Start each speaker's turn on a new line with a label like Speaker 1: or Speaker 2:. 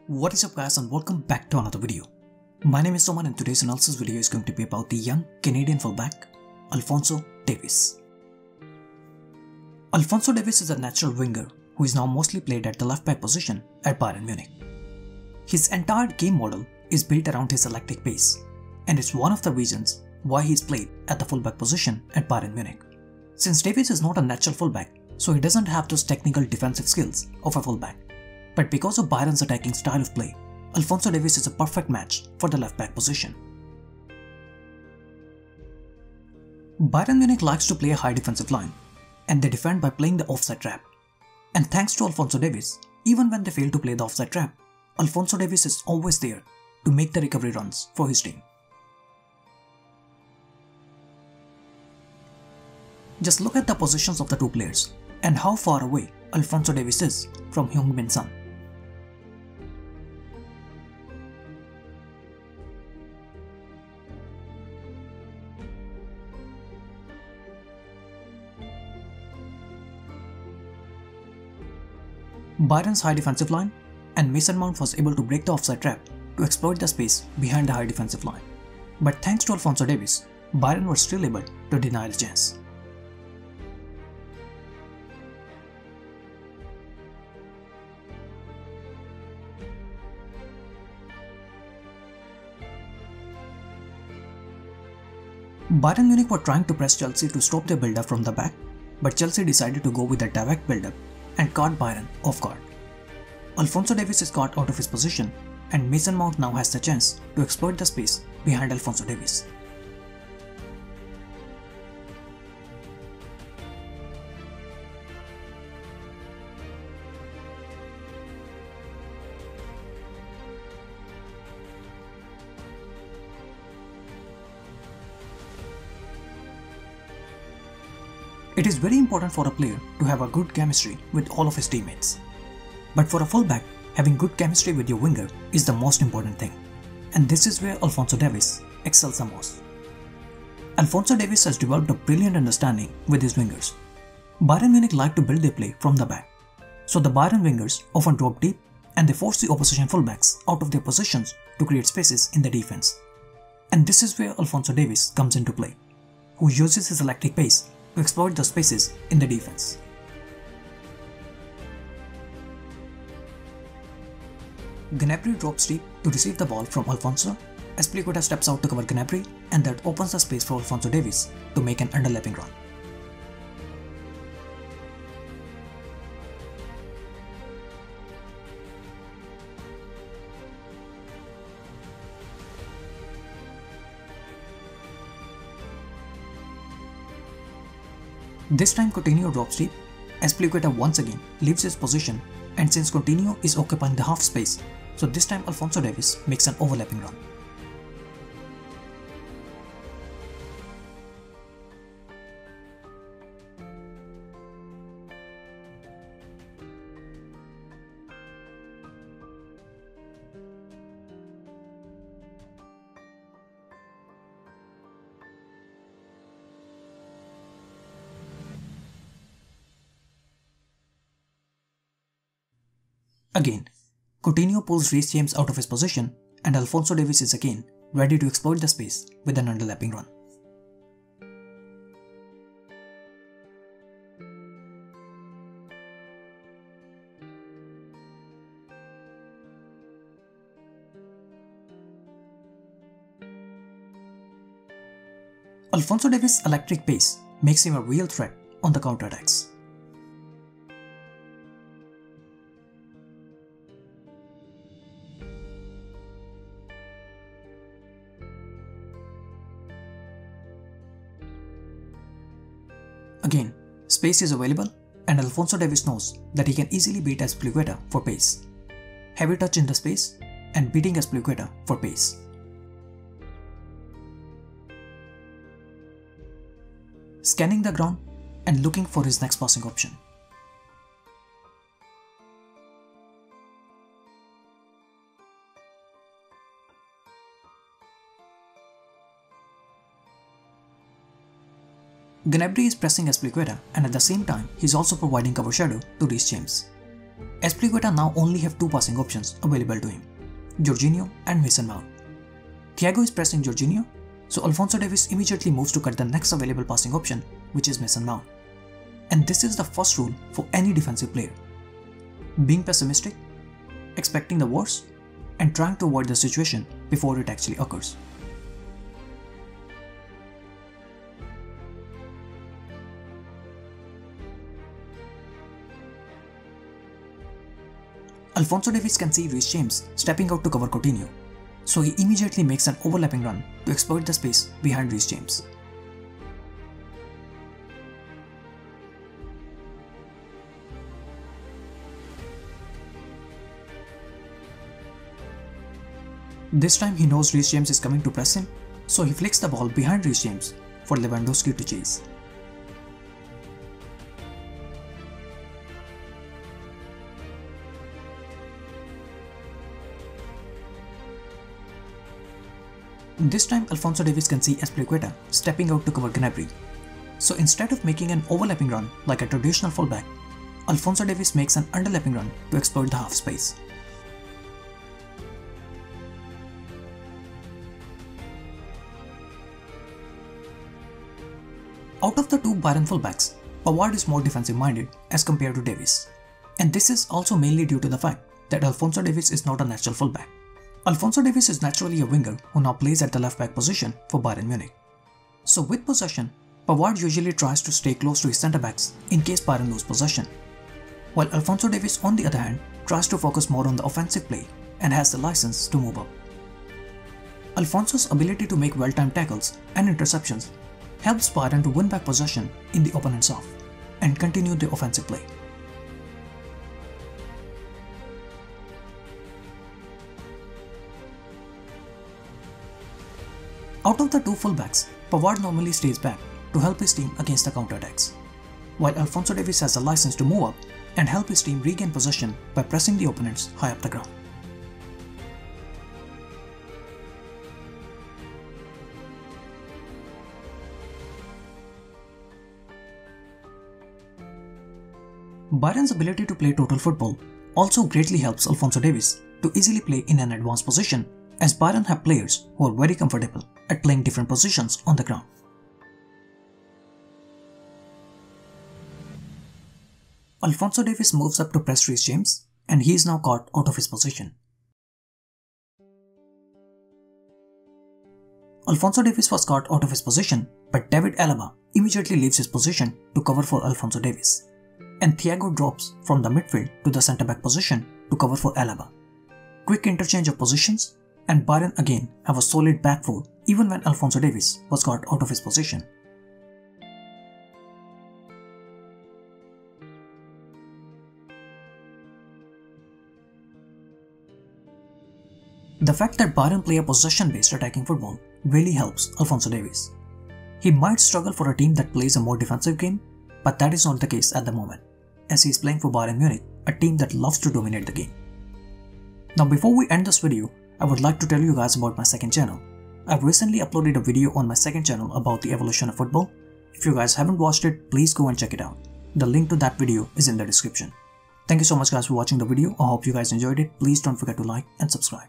Speaker 1: What is up guys and welcome back to another video. My name is Soman and today's analysis video is going to be about the young Canadian fullback, Alphonso Davies. Alphonso Davies is a natural winger who is now mostly played at the left back position at Bayern Munich. His entire game model is built around his electric pace, and it's one of the reasons why he is played at the fullback position at Bayern Munich. Since Davies is not a natural fullback, so he doesn't have those technical defensive skills of a fullback. But because of Bayern's attacking style of play, Alphonso Davies is a perfect match for the left back position. Bayern Munich likes to play a high defensive line, and they defend by playing the offside trap. And thanks to Alphonso Davies, even when they fail to play the offside trap, Alphonso Davies is always there to make the recovery runs for his team. Just look at the positions of the two players and how far away Alphonso Davies is from Heung-min Son. Bayern's high defensive line, and Mason Mount was able to break the offside trap to exploit the space behind the high defensive line. But thanks to Alphonso Davies, Bayern were still able to deny the chance. Bayern Munich were trying to press Chelsea to stop their build-up from the back, but Chelsea decided to go with a direct build-up and caught Bayern off guard. Alphonso Davies is caught out of his position, and Mason Mount now has the chance to exploit the space behind Alphonso Davies. It is very important for a player to have a good chemistry with all of his teammates. But for a fullback, having good chemistry with your winger is the most important thing. And this is where Alphonso Davies excels the most. Alphonso Davies has developed a brilliant understanding with his wingers. Bayern Munich like to build their play from the back. So the Bayern wingers often drop deep and they force the opposition fullbacks out of their positions to create spaces in the defense. And this is where Alphonso Davies comes into play, who uses his electric pace to exploit the spaces in the defense. Gnabry drops deep to receive the ball from Alphonso. Azpilicueta steps out to cover Gnabry, and that opens the space for Alphonso Davies to make an underlapping run. This time Coutinho drops deep. Azpilicueta once again leaves his position, and since Coutinho is occupying the half space, so this time Alphonso Davies makes an overlapping run. Again, Coutinho pulls Reece James out of his position, and Alphonso Davies is again ready to exploit the space with an underlapping run. Alphonso Davies' electric pace makes him a real threat on the counterattacks. Again, space is available, and Alphonso Davies knows that he can easily beat Azpilicueta for pace. Heavy touch in the space, and beating Azpilicueta for pace. Scanning the ground and looking for his next passing option. Gnabry is pressing Azpilicueta, and at the same time he is also providing cover shadow to Reece James. Azpilicueta now only have two passing options available to him, Jorginho and Mason Mount. Thiago is pressing Jorginho, so Alphonso Davies immediately moves to cut the next available passing option, which is Mason Mount. And this is the first rule for any defensive player: being pessimistic, expecting the worst, and trying to avoid the situation before it actually occurs. Alphonso Davies can see Reece James stepping out to cover Coutinho, so he immediately makes an overlapping run to exploit the space behind Reece James. This time he knows Reece James is coming to press him, so he flicks the ball behind Reece James for Lewandowski to chase. This time Alphonso Davies can see Azpilicueta stepping out to cover Gnabry. So instead of making an overlapping run like a traditional fullback, Alphonso Davies makes an underlapping run to exploit the half space. Out of the two Bayern fullbacks, Pavard is more defensive minded as compared to Davies. And this is also mainly due to the fact that Alphonso Davies is not a natural fullback. Alphonso Davies is naturally a winger who now plays at the left back position for Bayern Munich. So with possession, Pavard usually tries to stay close to his centre backs in case Bayern lose possession, while Alphonso Davies on the other hand tries to focus more on the offensive play and has the license to move up. Alphonso's ability to make well-timed tackles and interceptions helps Bayern to win back possession in the opponent's half and continue the offensive play. Out of the two fullbacks, Pavard normally stays back to help his team against the counterattacks, while Alphonso Davies has a license to move up and help his team regain possession by pressing the opponents high up the ground. Bayern's ability to play total football also greatly helps Alphonso Davies to easily play in an advanced position, as Bayern have players who are very comfortable at playing different positions on the ground. Alphonso Davies moves up to press Reece James, and he is now caught out of his position. Alphonso Davies was caught out of his position, but David Alaba immediately leaves his position to cover for Alphonso Davies, and Thiago drops from the midfield to the centre-back position to cover for Alaba. Quick interchange of positions, and Bayern again have a solid back four even when Alphonso Davies was caught out of his position. The fact that Bayern play a possession-based attacking football really helps Alphonso Davies. He might struggle for a team that plays a more defensive game, but that is not the case at the moment, as he is playing for Bayern Munich, a team that loves to dominate the game. Now before we end this video, I would like to tell you guys about my second channel. I've recently uploaded a video on my second channel about the evolution of football. If you guys haven't watched it, please go and check it out. The link to that video is in the description. Thank you so much guys for watching the video. I hope you guys enjoyed it. Please don't forget to like and subscribe.